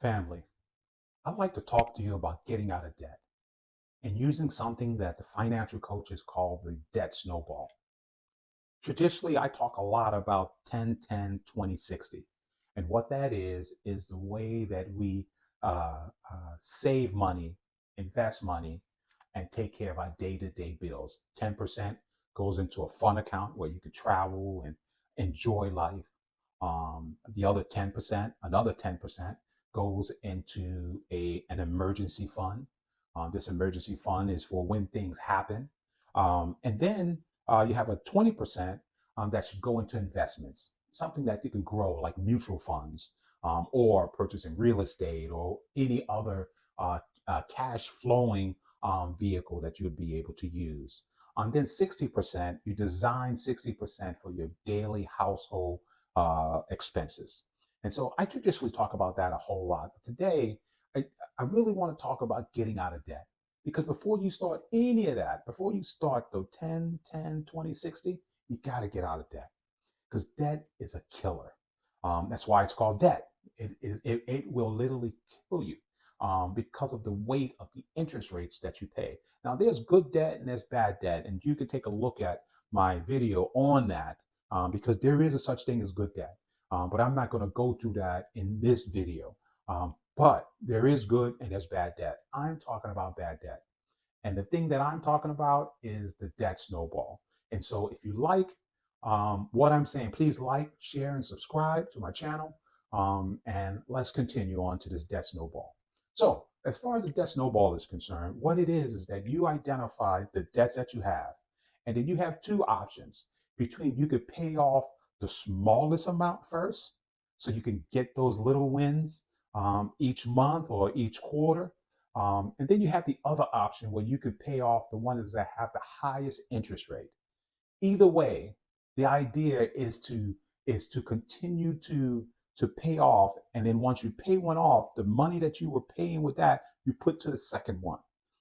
Family, I'd like to talk to you about getting out of debt and using something that the financial coaches call the debt snowball. Traditionally, I talk a lot about 10, 10, 20, 60. And what that is the way that we save money, invest money, and take care of our day to day bills. 10% goes into a fun account where you can travel and enjoy life. The other 10%, another 10% goes into an emergency fund. This emergency fund is for when things happen. And then you have a 20% that should go into investments, something that you can grow, like mutual funds, or purchasing real estate or any other cash flowing vehicle that you would be able to use. And then 60%, you design 60% for your daily household expenses. And so I traditionally talk about that a whole lot. But today, I, I really want to talk about getting out of debt. Because before you start any of that, before you start the 10, 10, 20, 60, you got to get out of debt because debt is a killer. That's why it's called debt. It will literally kill you because of the weight of the interest rates that you pay. Now, there's good debt and there's bad debt, and you can take a look at my video on that because there is a such thing as good debt. But I'm not going to go through that in this video. But there is good and there's bad debt. I'm talking about bad debt. And the thing that I'm talking about is the debt snowball. And so if you like what I'm saying, please like, share, and subscribe to my channel. And let's continue on to this debt snowball. So as far as the debt snowball is concerned, what it is that you identify the debts that you have. And then you have two options between you could pay off the smallest amount first, so you can get those little wins each month or each quarter. And then you have the other option where you could pay off the ones that have the highest interest rate. Either way, the idea is to continue to pay off, and then once you pay one off, the money that you were paying with that, you put to the second one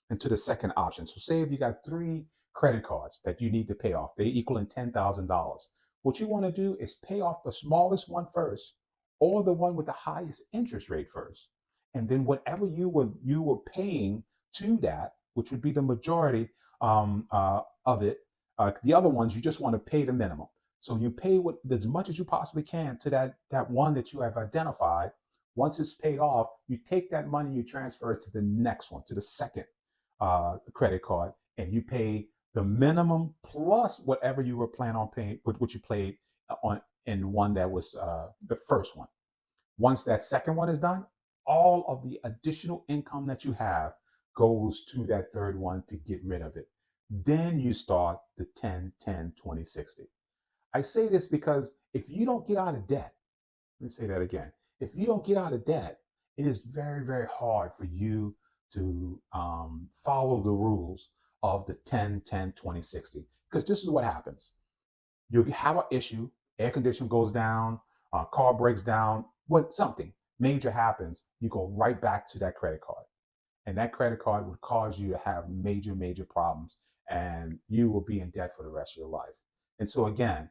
and to the second option. So say if you got three credit cards that you need to pay off, they equal in $10,000. What you want to do is pay off the smallest one first, or the one with the highest interest rate first. And then whatever you were paying to that, which would be the majority of it, the other ones you just want to pay the minimum. So you pay as much as you possibly can to that one that you have identified. Once it's paid off, you take that money, you transfer it to the next one, to the second credit card, and you pay the minimum plus whatever you were planning on paying, what you paid on in one that was the first one. Once that second one is done, all of the additional income that you have goes to that third one to get rid of it. Then you start the 10, 10, 20, 60. I say this because if you don't get out of debt, let me say that again. If you don't get out of debt, it is very, very hard for you to follow the rules of the 10, 10, 20, 60. Because this is what happens. You have an issue, air conditioning goes down, car breaks down, something major happens, you go right back to that credit card. And that credit card would cause you to have major, major problems, and you will be in debt for the rest of your life. And so again,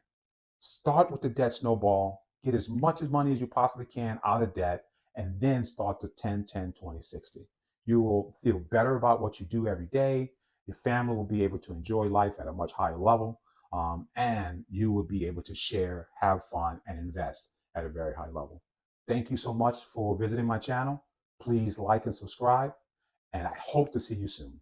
start with the debt snowball, get as much money as you possibly can out of debt, and then start the 10, 10, 20, 60. You will feel better about what you do every day. Your family will be able to enjoy life at a much higher level. And you will be able to share, have fun, and invest at a very high level. Thank you so much for visiting my channel. Please like and subscribe, and I hope to see you soon.